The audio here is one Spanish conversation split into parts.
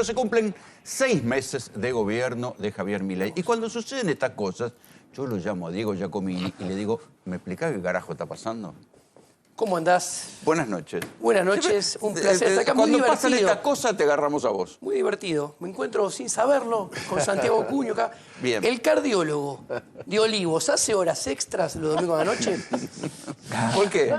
pero se cumplen 6 meses de gobierno de Javier Milei. Y cuando suceden estas cosas, yo lo llamo a Diego Giacomini y le digo, ¿me explicás qué carajo está pasando? ¿Cómo andás? Buenas noches. Buenas noches, un placer estar acá. Muy Cuando divertido. pasan estas cosas, te agarramos a vos. Muy divertido. Me encuentro sin saberlo con Santiago Cuño acá. Bien. El cardiólogo de Olivos hace horas extras los domingos de la noche. ¿Por qué?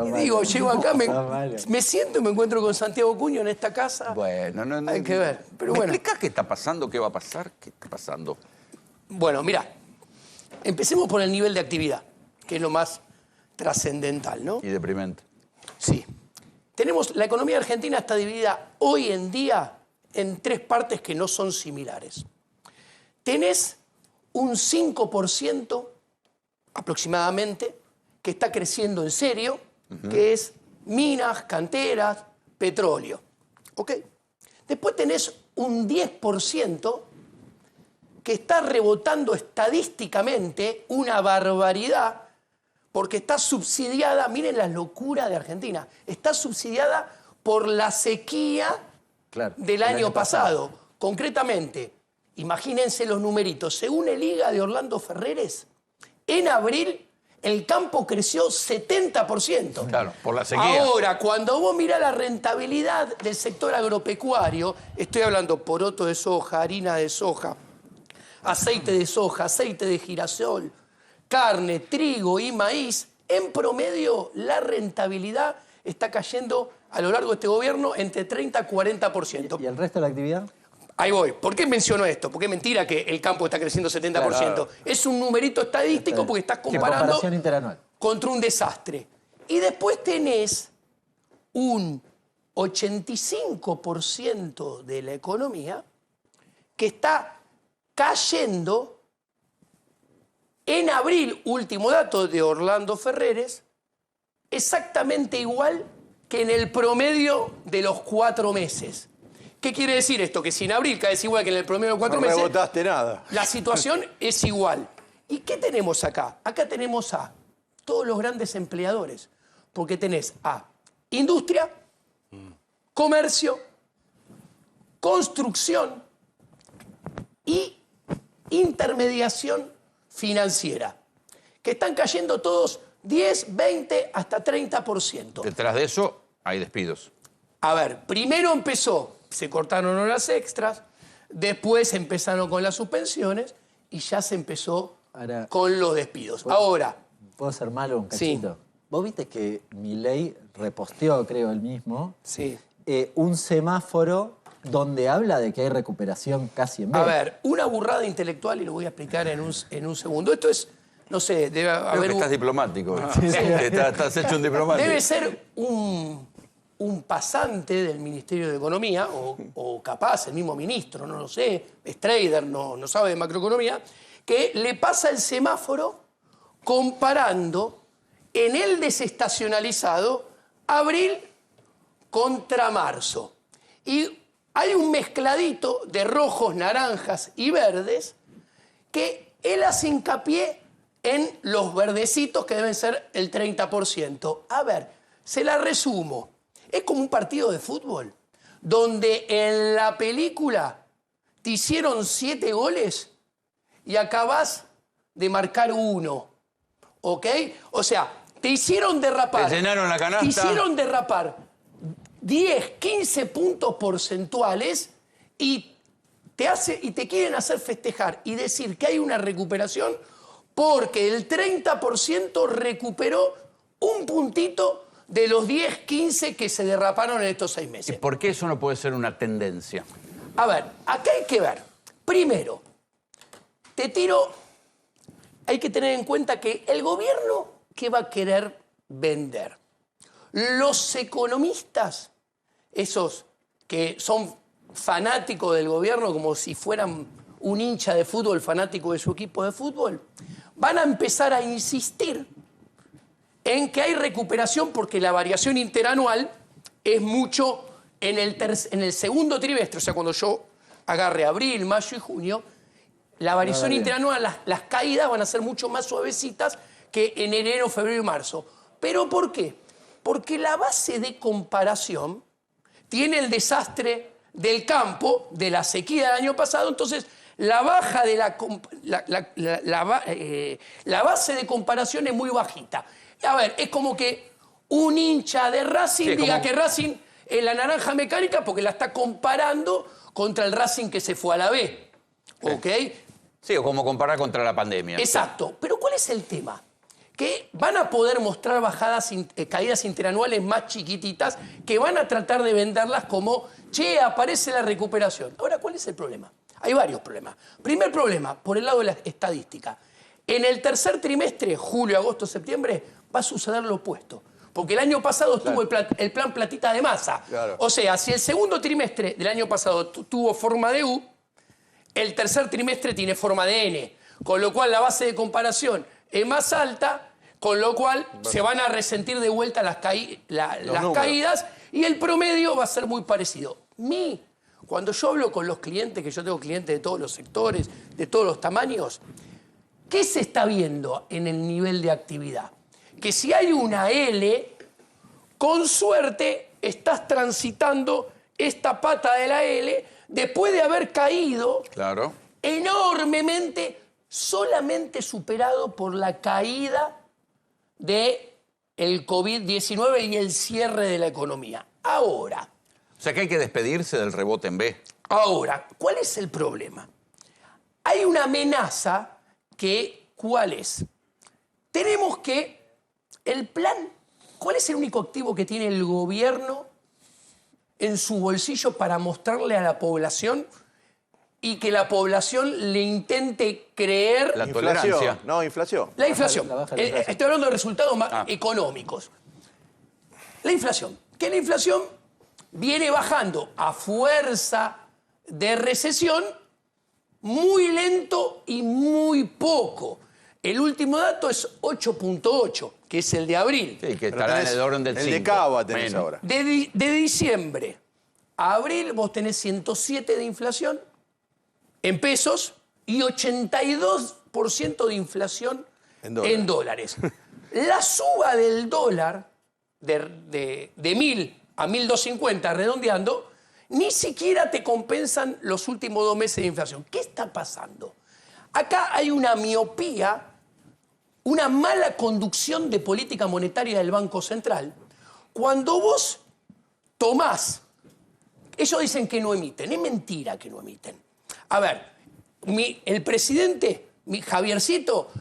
Y digo, llego acá, me siento y me encuentro con Santiago Cuño en esta casa. Bueno, no. Hay que ver. Pero ¿Me bueno. explicás qué está pasando? ¿Qué va a pasar? ¿Qué está pasando? Bueno, mira, empecemos por el nivel de actividad, que es lo más trascendental, ¿no? Y deprimente. Sí. La economía argentina está dividida hoy en día en 3 partes que no son similares. Tenés un 5% aproximadamente que está creciendo en serio, que es minas, canteras, petróleo. ¿Ok? Después tenés un 10% que está rebotando estadísticamente una barbaridad porque está subsidiada, miren la locura de Argentina, está subsidiada por la sequía del año pasado. Concretamente, imagínense los numeritos, según el IGA de Orlando Ferreres, en abril el campo creció 70%. Claro, por la sequía. Ahora, cuando vos mirás la rentabilidad del sector agropecuario, estoy hablando poroto de soja, harina de soja, aceite de soja, aceite de girasol, carne, trigo y maíz, en promedio la rentabilidad está cayendo a lo largo de este gobierno entre 30 y 40%. ¿Y el resto de la actividad? Ahí voy. ¿Por qué menciono esto? Porque es mentira que el campo está creciendo 70%. Claro. Es un numerito estadístico porque estás comparando Comparación interanual. contra un desastre. Y después tenés un 85% de la economía que está cayendo. En abril, último dato de Orlando Ferreres, exactamente igual que en el promedio de los 4 meses. ¿Qué quiere decir esto? Que si en abril caes igual que en el promedio de los 4 meses... No rebotaste nada. La situación es igual. ¿Y qué tenemos acá? Acá tenemos a todos los grandes empleadores. Porque tenés a industria, comercio, construcción y intermediación financiera, que están cayendo todos 10, 20, hasta 30%. Detrás de eso hay despidos. A ver, primero se cortaron horas extras, después empezaron con las suspensiones y ya se empezó con los despidos. Ahora... ¿Puedo ser malo un Sí. cachito? Vos viste que Milei reposteó, creo, él mismo, Sí. Un semáforo donde habla de que hay recuperación casi en A vez. ver, una burrada intelectual y lo voy a explicar en un segundo. Esto es, no sé, debe Creo haber que estás diplomático. Sí. Estás hecho un diplomático. debe ser un pasante del Ministerio de Economía, o capaz el mismo ministro, no lo sé, es trader, no sabe de macroeconomía, que le pasa el semáforo comparando en el desestacionalizado abril contra marzo. Y hay un mezcladito de rojos, naranjas y verdes que él hace hincapié en los verdecitos que deben ser el 30%. A ver, se la resumo. Es como un partido de fútbol donde en la película te hicieron 7 goles y acabás de marcar 1. ¿Ok? O sea, te hicieron derrapar. Te llenaron la canasta. Te hicieron derrapar 10, 15 puntos porcentuales y te quieren hacer festejar y decir que hay una recuperación porque el 30% recuperó un puntito de los 10, 15 que se derraparon en estos 6 ¿Y meses. por qué eso no puede ser una tendencia? A ver, acá hay que ver. Primero, hay que tener en cuenta que el gobierno, ¿qué va a querer vender? Los economistas, esos que son fanáticos del gobierno como si fueran un hincha de fútbol fanático de su equipo de fútbol, van a empezar a insistir en que hay recuperación porque la variación interanual es mucho en el segundo trimestre, o sea, cuando yo agarre abril, mayo y junio, la variación interanual, las caídas van a ser mucho más suavecitas que en enero, febrero y marzo. ¿Pero por qué? Porque la base de comparación tiene el desastre del campo, de la sequía del año pasado, entonces la baja de la base de comparación es muy bajita. A ver, es como que un hincha de Racing diga que Racing es la naranja mecánica porque la está comparando contra el Racing que se fue a la B. ¿Ok? Sí, o como comparar contra la pandemia. Exacto. Pero ¿cuál es el tema? Que van a poder mostrar caídas interanuales más chiquititas que van a tratar de venderlas como, che, aparece la recuperación. Ahora, ¿cuál es el problema? Hay varios problemas. Primer problema, por el lado de la estadística. En el tercer trimestre, julio, agosto, septiembre, va a suceder lo opuesto. Porque el año pasado estuvo el plan platita de Massa. Claro. O sea, si el segundo trimestre del año pasado tuvo forma de U, el tercer trimestre tiene forma de N. Con lo cual la base de comparación es más alta, con lo cual se van a resentir de vuelta las caídas y el promedio va a ser muy parecido. Cuando yo hablo con los clientes, que yo tengo clientes de todos los sectores, de todos los tamaños, ¿qué se está viendo en el nivel de actividad? Que si hay una L, con suerte estás transitando esta pata de la L después de haber caído enormemente, solamente superado por la caída del COVID-19 y el cierre de la economía. Ahora. O sea que hay que despedirse del rebote en B. Ahora, ¿cuál es el problema? Hay una amenaza que, ¿cuál es? Tenemos que, el plan, ¿cuál es el único activo que tiene el gobierno en su bolsillo para mostrarle a la población y que la población le intente creer? La tolerancia. No, inflación. La inflación. Estoy hablando de resultados económicos. La inflación. Que la inflación viene bajando a fuerza de recesión muy lento y muy poco. El último dato es 8.8, que es el de abril. Sí, que estará en el orden del 5. El de Cava tenés ahora. De diciembre a abril vos tenés 107 de inflación en pesos y 82% de inflación en dólares. La suba del dólar de 1.000 a 1.250, redondeando, ni siquiera te compensan los últimos 2 meses de inflación. ¿Qué está pasando? Acá hay una miopía, una mala conducción de política monetaria del Banco Central. Cuando vos tomás, ellos dicen que no emiten, es mentira que no emiten. A ver, el presidente, Javiercito,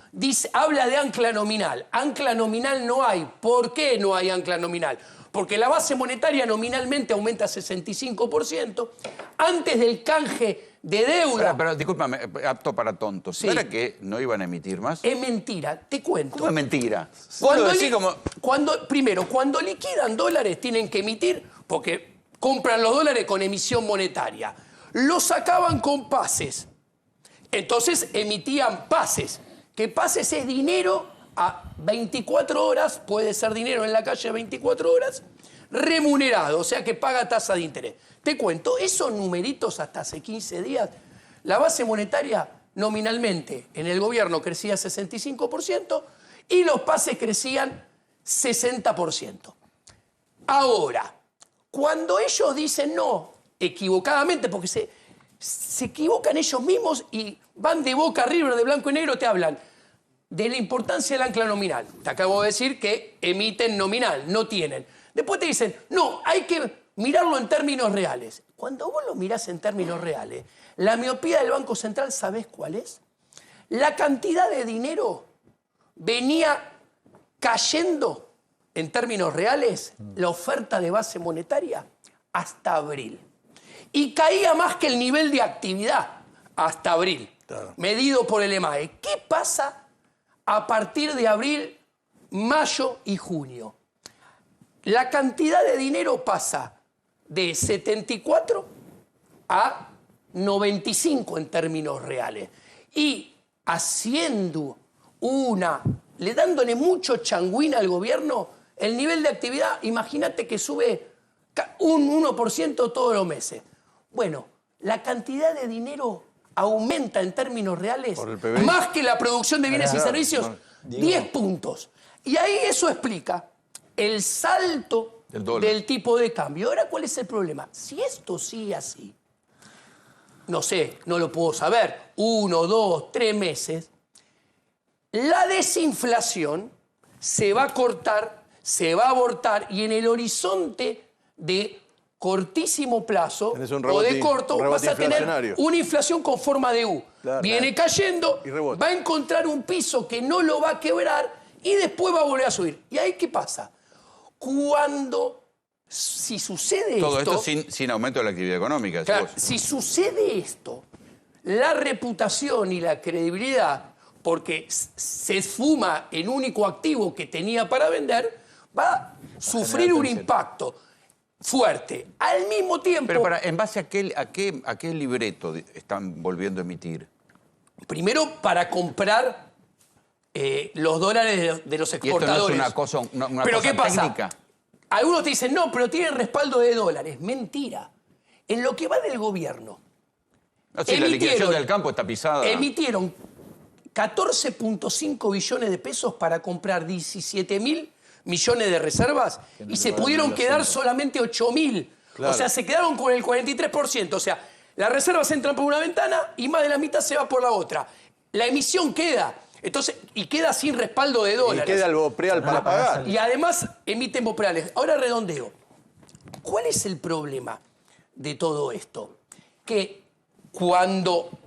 habla de ancla nominal. Ancla nominal no hay. ¿Por qué no hay ancla nominal? Porque la base monetaria nominalmente aumenta 65%. Antes del canje de deuda... Pero discúlpame, apto para tontos. Sí. ¿No era que no iban a emitir más? Es mentira, te cuento. ¿Cómo es mentira? Primero, cuando liquidan dólares tienen que emitir porque compran los dólares con emisión monetaria. Los sacaban con pases. Entonces emitían pases. Que pases es dinero a 24 horas, puede ser dinero en la calle a 24 horas, remunerado, o sea que paga tasa de interés. Te cuento, esos numeritos hasta hace 15 días, la base monetaria nominalmente en el gobierno crecía 65% y los pases crecían 60%. Ahora, cuando ellos dicen no, equivocadamente, porque se equivocan ellos mismos y van de boca arriba, de blanco y negro, te hablan de la importancia del ancla nominal. Te acabo de decir que emiten nominal, no tienen. Después te dicen, no, hay que mirarlo en términos reales. Cuando vos lo mirás en términos reales, la miopía del Banco Central, ¿sabés cuál es? La cantidad de dinero venía cayendo en términos reales, la oferta de base monetaria, hasta abril. Y caía más que el nivel de actividad hasta abril, medido por el EMAE. ¿Qué pasa a partir de abril, mayo y junio? La cantidad de dinero pasa de 74 a 95 en términos reales. Y haciendo dándole mucho changüín al gobierno, el nivel de actividad, imagínate que sube un 1% todos los meses. Bueno, la cantidad de dinero aumenta en términos reales más que la producción de bienes y servicios, 10 puntos. Y ahí eso explica el salto del tipo de cambio. Ahora, ¿cuál es el problema? Si esto sigue así, no sé, no lo puedo saber, 1, 2, 3 meses, la desinflación se va a cortar, se va a abortar y en el horizonte de cortísimo plazo o de corto vas a tener una inflación con forma de U. Claro, viene cayendo, va a encontrar un piso que no lo va a quebrar y después va a volver a subir. ¿Y ahí qué pasa? Si sucede Todo esto... esto sin aumento de la actividad económica. Claro, si sucede esto, la reputación y la credibilidad, porque se esfuma el único activo que tenía para vender, va a sufrir un impacto fuerte. Al mismo tiempo... Pero ¿en base a qué libreto están volviendo a emitir? Primero, para comprar los dólares de los exportadores. ¿Y esto no es una cosa, ¿Pero cosa qué pasa? técnica? Algunos te dicen, no, pero tienen respaldo de dólares. Mentira. En lo que va del gobierno... No, sí, la liquidación del campo está pisada. Emitieron 14.5 billones de pesos para comprar 17.000 millones de reservas y se pudieron quedar solamente 8.000. Claro. O sea, se quedaron con el 43%. O sea, las reservas entran por una ventana y más de la mitad se va por la otra. La emisión queda. Entonces, y queda sin respaldo de dólares. Y queda el bopreal para pagar. Y además emiten bopreales. Ahora redondeo. ¿Cuál es el problema de todo esto? Que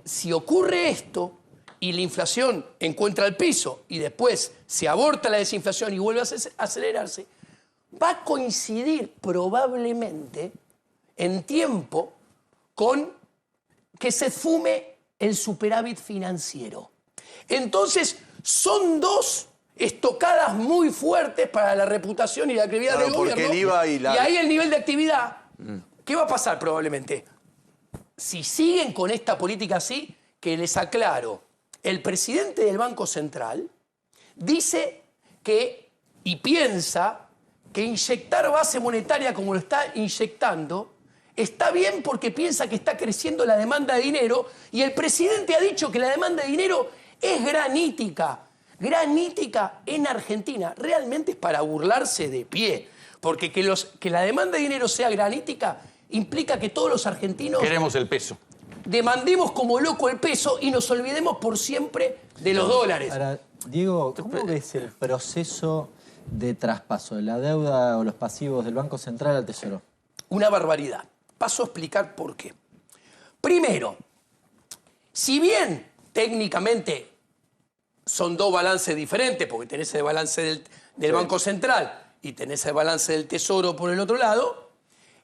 si ocurre esto y la inflación encuentra el piso y después se aborta la desinflación y vuelve a acelerarse, va a coincidir probablemente en tiempo con que se fume el superávit financiero. Entonces, son dos estocadas muy fuertes para la reputación y la credibilidad del gobierno. El IVA y ahí el nivel de actividad, ¿qué va a pasar probablemente? Si siguen con esta política así, que les aclaro, el presidente del Banco Central dice y piensa que inyectar base monetaria como lo está inyectando está bien porque piensa que está creciendo la demanda de dinero y el presidente ha dicho que la demanda de dinero es granítica. Granítica en Argentina. Realmente es para burlarse de pie. Porque que la demanda de dinero sea granítica implica que todos los argentinos... Queremos el peso. Demandemos como loco el peso y nos olvidemos por siempre de los dólares. Ahora, Diego, ¿cómo ves el proceso de traspaso de la deuda o los pasivos del Banco Central al Tesoro? Una barbaridad. Paso a explicar por qué. Primero, si bien técnicamente son dos balances diferentes, porque tenés el balance del Banco Central y tenés el balance del Tesoro por el otro lado,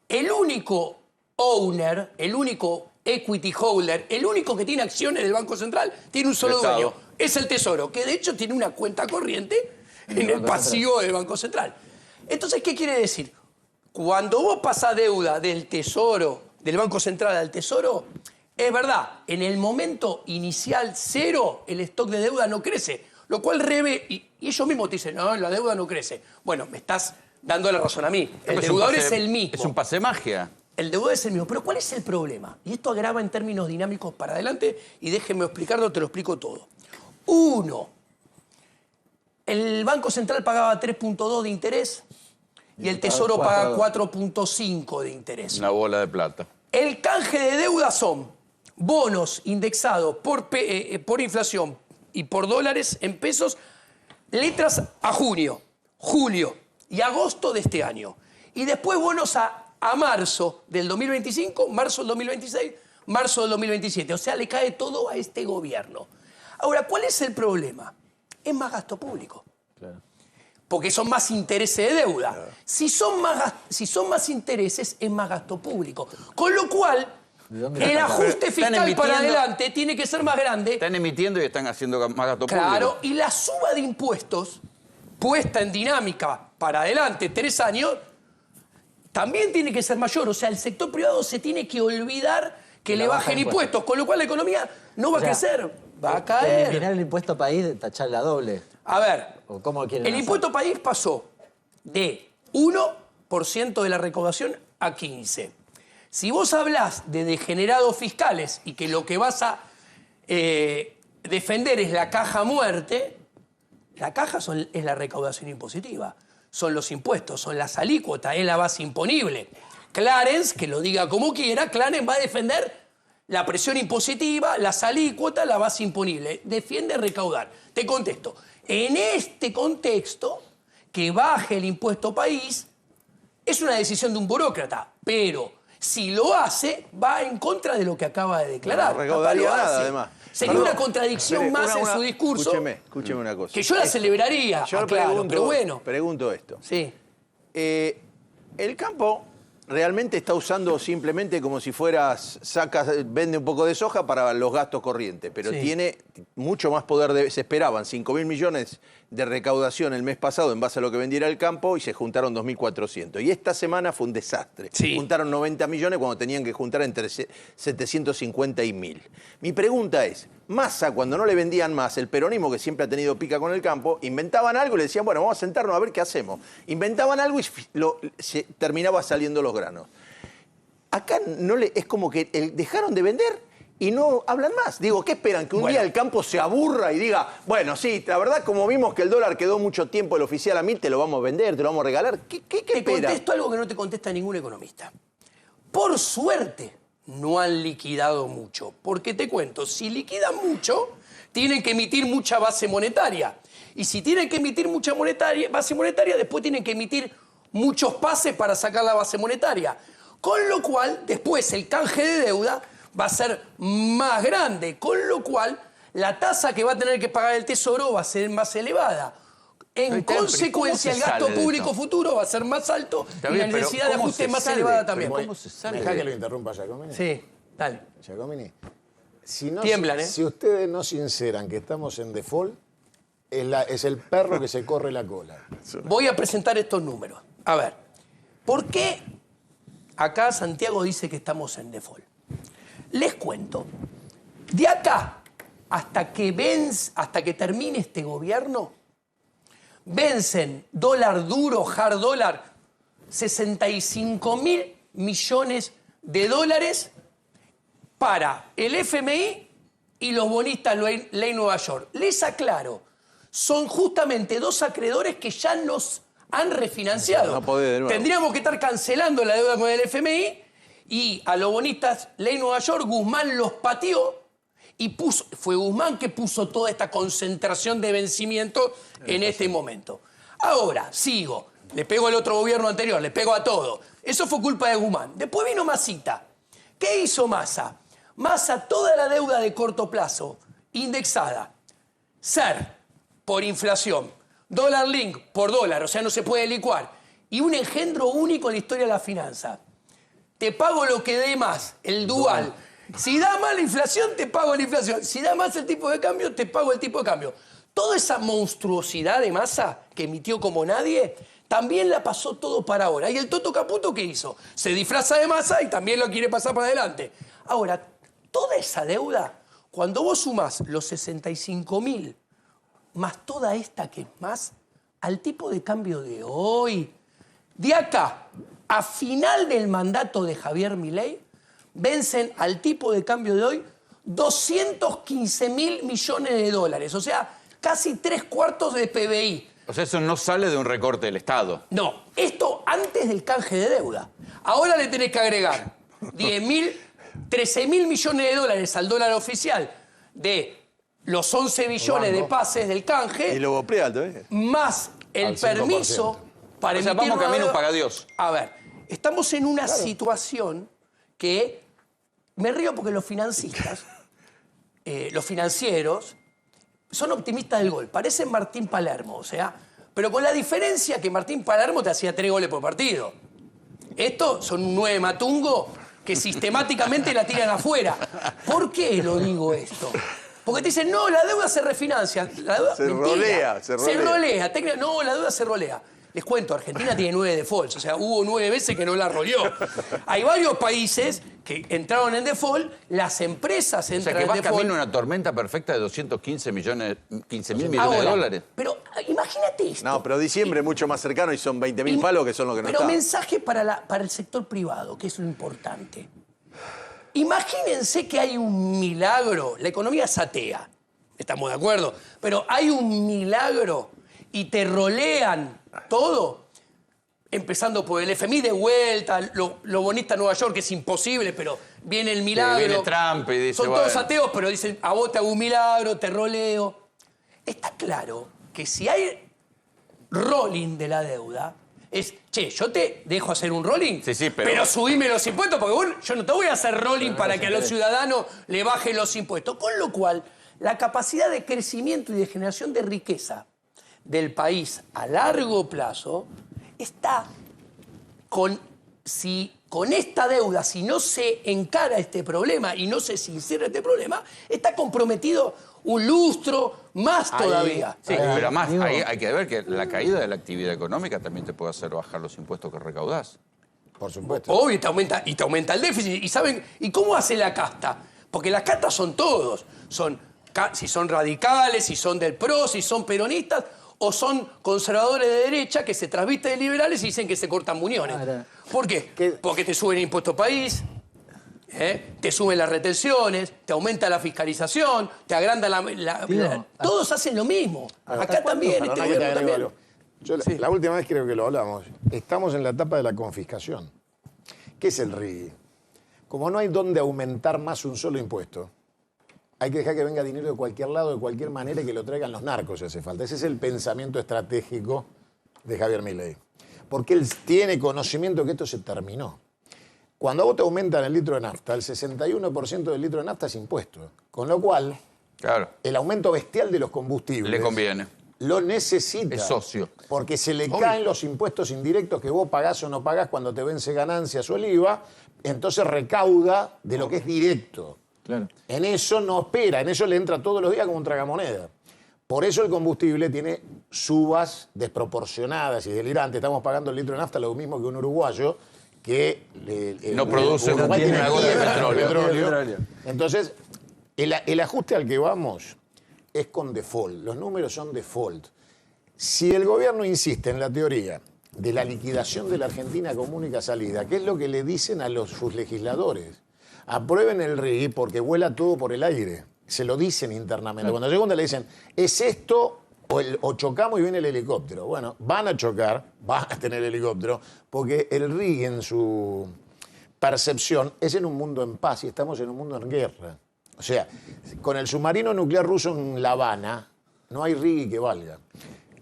el único owner, el único equity holder, el único que tiene acciones del Banco Central, tiene un solo dueño, es el Tesoro, que de hecho tiene una cuenta corriente en el pasivo del Banco Central. Entonces, ¿qué quiere decir? Cuando vos pasás deuda del Tesoro, del Banco Central al Tesoro, es verdad, en el momento inicial cero, el stock de deuda no crece, lo cual y ellos mismos te dicen, no, la deuda no crece. Bueno, me estás dando la razón a mí. El deudor es el mismo. Es un pase de magia. El deudor es el mismo. Pero ¿cuál es el problema? Y esto agrava en términos dinámicos para adelante y déjenme explicarlo, te lo explico todo. Uno, el Banco Central pagaba 3.2 de interés y el Tesoro paga 4.5 de interés. Una bola de plata. El canje de deuda son bonos indexados por inflación y por dólares en pesos, letras a junio, julio y agosto de este año. Y después bonos a marzo del 2025, marzo del 2026, marzo del 2027. O sea, le cae todo a este gobierno. Ahora, ¿cuál es el problema? Es más gasto público. Claro. Porque son más intereses de deuda. Claro. Si son más intereses, es más gasto público. Con lo cual, el ajuste fiscal para adelante tiene que ser más grande. Están emitiendo y están haciendo más gasto público. Claro, y la suba de impuestos, puesta en dinámica para adelante 3 años, también tiene que ser mayor. O sea, el sector privado se tiene que olvidar que le bajen impuestos, con lo cual la economía no va a crecer, va a caer. Eliminar el impuesto país, tacharla doble. A ver, ¿O cómo quieren el hacer? impuesto país pasó de 1% de la recaudación a 15%. Si vos hablás de degenerados fiscales y que lo que vas a defender es la caja muerte, la caja es la recaudación impositiva. son los impuestos, son las alícuotas, es la base imponible. Clarence, que lo diga como quiera, Clarence va a defender la presión impositiva, las alícuotas, la base imponible. Defiende recaudar. Te contesto. En este contexto, que baje el impuesto país es una decisión de un burócrata, pero si lo hace, va en contra de lo que acaba de declarar. No recaudaría nada, además. Sería una contradicción más en su discurso. Escúcheme una cosa. Que yo la celebraría, yo claro, pero bueno. Pregunto esto. Sí. El campo realmente está usando simplemente como si fueras, vende un poco de soja para los gastos corrientes, pero Sí. tiene mucho más poder. Se esperaban 5.000 millones de recaudación el mes pasado en base a lo que vendiera el campo y se juntaron 2.400. Y esta semana fue un desastre. Sí. Juntaron 90 millones cuando tenían que juntar entre 750 y 1.000. Mi pregunta es, Massa, cuando no le vendían más, el peronismo que siempre ha tenido pica con el campo, inventaban algo y le decían, bueno, vamos a sentarnos a ver qué hacemos. Inventaban algo y se terminaba saliendo los granos. Acá es como que dejaron de vender y no hablan más. Digo, ¿qué esperan? ¿Que un día el campo se aburra y diga, bueno, sí, la verdad, como vimos que el dólar quedó mucho tiempo el oficial a 1.000, te lo vamos a vender, te lo vamos a regalar? ¿Qué Te esperan? contesto algo que no te contesta ningún economista. Por suerte, no han liquidado mucho. Porque te cuento, si liquidan mucho, tienen que emitir mucha base monetaria. Y si tienen que emitir mucha base monetaria, después tienen que emitir muchos pases para sacar la base monetaria. Con lo cual, después el canje de deuda va a ser más grande. Con lo cual, la tasa que va a tener que pagar el Tesoro va a ser más elevada. En consecuencia, el gasto público futuro va a ser más alto y la necesidad de ajuste es más elevada también. ¿Cómo se sale? Deja que lo interrumpa Giacomini. Sí, dale. Giacomini, si Tiemblan, ¿eh? si ustedes no sinceran que estamos en default, es el perro que se corre la cola. Voy a presentar estos números. A ver, ¿por qué acá Santiago dice que estamos en default? Les cuento. De acá hasta que termine este gobierno, vencen dólar duro, hard dólar, 65.000 millones de dólares para el FMI y los bonistas Ley Nueva York. Les aclaro, son justamente dos acreedores que ya nos han refinanciado. No podés de nuevo. Tendríamos que estar cancelando la deuda con el FMI y a los bonistas Ley Nueva York, Guzmán los pateó y fue Guzmán que puso toda esta concentración de vencimiento en este momento. Ahora, sigo. Le pego al otro gobierno anterior, le pego a todo. Eso fue culpa de Guzmán. Después vino Massita. ¿Qué hizo Massa? Massa, toda la deuda de corto plazo, indexada, SER por inflación, dólar link por dólar, o sea, no se puede licuar, y un engendro único en la historia de la finanza. Te pago lo que dé más, el dual. Si da más la inflación, te pago la inflación. Si da más el tipo de cambio, te pago el tipo de cambio. Toda esa monstruosidad de Massa que emitió como nadie, también la pasó todo para ahora. ¿Y el Toto Caputo qué hizo? Se disfraza de Massa y también lo quiere pasar para adelante. Ahora, toda esa deuda, cuando vos sumás los 65.000 más toda esta que es más, al tipo de cambio de hoy, de acá a final del mandato de Javier Milei, vencen al tipo de cambio de hoy 215.000 millones de dólares. O sea, casi 3/4 de PBI. O sea, eso no sale de un recorte del Estado. No, esto antes del canje de deuda. Ahora le tenés que agregar 13.000 millones de dólares al dólar oficial de los 11 billones de pases del canje. Y luego Preal todavía. Más el Al 5%. permiso para O sea, emitir vamos camino nueva- paga Dios. A ver, estamos en una situación que me río porque los financistas, los financieros, son optimistas del gol. Parecen Martín Palermo, o sea, pero con la diferencia que Martín Palermo te hacía 3 goles por partido. Estos son un 9 matungo que sistemáticamente la tiran afuera. ¿Por qué lo digo esto? Porque te dicen, no, la deuda se refinancia. La deuda, Se mentira. rolea, se rolea. No, la deuda se rolea. Les cuento, Argentina tiene 9 defaults, o sea, hubo 9 veces que no la roleó. Hay varios países que entraron en default, las empresas O sea, entran que en va default. camino a una tormenta perfecta de 215 millones, 15.000 millones Ahora, de dólares. Pero imagínate esto. No, pero diciembre es mucho más cercano y son 20.000 palos que son los que no Pero están. mensaje para el sector privado, que es lo importante. Imagínense que hay un milagro. La economía es atea, estamos de acuerdo. Pero hay un milagro y te rolean todo empezando por el FMI de vuelta, lo bonita Nueva York, que es imposible, pero viene el milagro. Viene Trump y dice, son todos bueno. ateos, pero dicen, a vos te hago un milagro, te roleo. Está claro que si hay rolling de la deuda, es, che, yo te dejo hacer un rolling, Sí, pero subime los impuestos, porque bueno, yo no te voy a hacer rolling para que a los ciudadanos le bajen los impuestos. Con lo cual, la capacidad de crecimiento y de generación de riqueza del país a largo plazo está con esta deuda, si no se encara este problema y no se sincera este problema, está comprometido un lustro más todavía. Sí, pero además digo- ahí hay que ver que la caída de la actividad económica también te puede hacer bajar los impuestos que recaudás. Por supuesto. Obvio, y te aumenta el déficit. ¿Y saben? ¿Y cómo hace la casta? Porque las castas son todos. Si son radicales, si son del PRO, si son peronistas, o son conservadores de derecha que se transvisten de liberales y dicen que se cortan muñones. Ahora, ¿Por qué? ¿qué? Porque te suben el impuesto país, te suben las retenciones, te aumenta la fiscalización, te agranda Digo, todos hacen lo mismo. Acá también, Perdona este que te gobierno agrego también. algo. Yo la última vez creo que lo hablamos. Estamos en la etapa de la confiscación. ¿Qué es el RIGI? Como no hay dónde aumentar más un solo impuesto, hay que dejar que venga dinero de cualquier lado, de cualquier manera, y que lo traigan los narcos si hace falta. Ese es el pensamiento estratégico de Javier Milei. Porque él tiene conocimiento que esto se terminó. Cuando a vos te aumentan el litro de nafta, el 61% del litro de nafta es impuesto. Con lo cual, Claro, el aumento bestial de los combustibles le conviene. lo necesita. Es socio. Porque se le caen los impuestos indirectos que vos pagás o no pagás cuando te vence ganancias o el IVA, entonces recauda de lo que es directo. claro. En eso no espera, en eso le entra todos los días como un tragamoneda. Por eso el combustible tiene subas desproporcionadas y delirantes. Estamos pagando el litro de nafta lo mismo que un uruguayo que No produce Uruguay una tiene gota de quiebra petróleo. Entonces, el ajuste al que vamos es con default. Los números son default. Si el gobierno insiste en la teoría de la liquidación de la Argentina como única salida, ¿qué es lo que le dicen a sus legisladores? Aprueben el RIGI porque vuela todo por el aire. Se lo dicen internamente. Cuando llega le dicen, es esto o chocamos y viene el helicóptero. Bueno, van a chocar, van a tener helicóptero, porque el RIGI en su percepción es en un mundo en paz y estamos en un mundo en guerra. O sea, con el submarino nuclear ruso en La Habana, no hay RIGI que valga.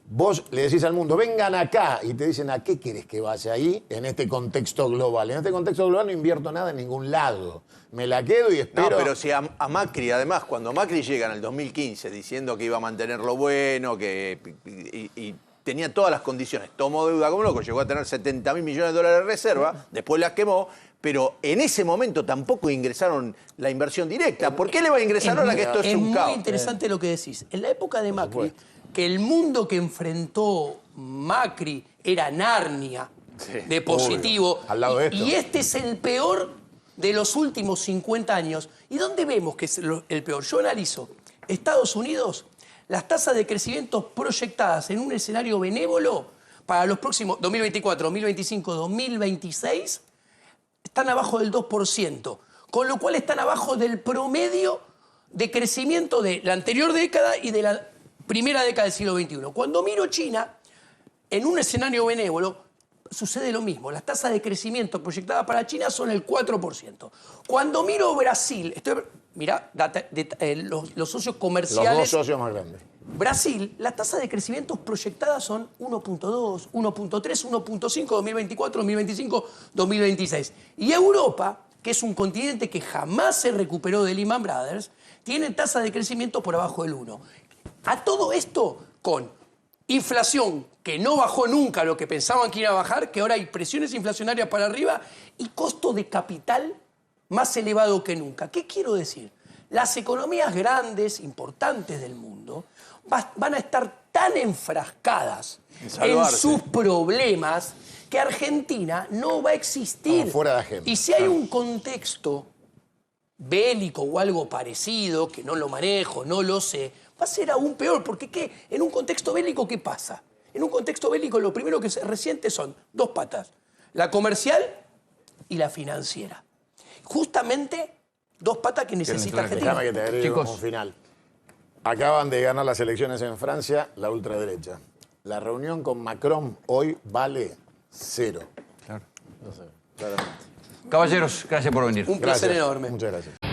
Vos le decís al mundo, vengan acá, y te dicen, ¿a qué querés que vaya ahí en este contexto global? En este contexto global no invierto nada en ningún lado. Me la quedo y espero... No, pero si a Macri, además, cuando Macri llega en el 2015 diciendo que iba a mantener lo bueno, y tenía todas las condiciones, tomó deuda como loco, llegó a tener 70.000 millones de dólares de reserva, después las quemó, pero en ese momento tampoco ingresaron la inversión directa. ¿Por qué le va a ingresar ahora que esto es un muy caos? interesante lo que decís. En la época de Macri, que el mundo que enfrentó Macri era Narnia de positivo. Obvio, al lado de esto. Y este es el peor de los últimos 50 años. ¿Y dónde vemos que es el peor? Yo analizo Estados Unidos, las tasas de crecimiento proyectadas en un escenario benévolo para los próximos 2024, 2025, 2026 están abajo del 2%, con lo cual están abajo del promedio de crecimiento de la anterior década y de la primera década del siglo XXI. Cuando miro China, en un escenario benévolo, sucede lo mismo. Las tasas de crecimiento proyectadas para China son el 4%. Cuando miro Brasil, mirá, los socios comerciales... Los dos socios más grandes. Brasil, las tasas de crecimiento proyectadas son 1.2, 1.3, 1.5, 2024, 2025, 2026. Y Europa, que es un continente que jamás se recuperó de Lehman Brothers, tiene tasas de crecimiento por abajo del 1. A todo esto, con inflación que no bajó nunca lo que pensaban que iba a bajar, que ahora hay presiones inflacionarias para arriba y costo de capital más elevado que nunca. ¿Qué quiero decir? Las economías grandes, importantes del mundo, van a estar tan enfrascadas en sus problemas que Argentina no va a existir. Como fuera de agenda. Y si hay un contexto bélico o algo parecido, que no lo manejo, no lo sé, va a ser aún peor, porque ¿qué? En un contexto bélico, ¿qué pasa? En un contexto bélico lo primero que se resiente son dos patas, la comercial y la financiera. Justamente dos patas que necesita Argentina. Déjame que te agregue Chicos. un final. Acaban de ganar las elecciones en Francia la ultraderecha. La reunión con Macron hoy vale cero. Caballeros, gracias por venir. Un placer Gracias. enorme. Muchas gracias.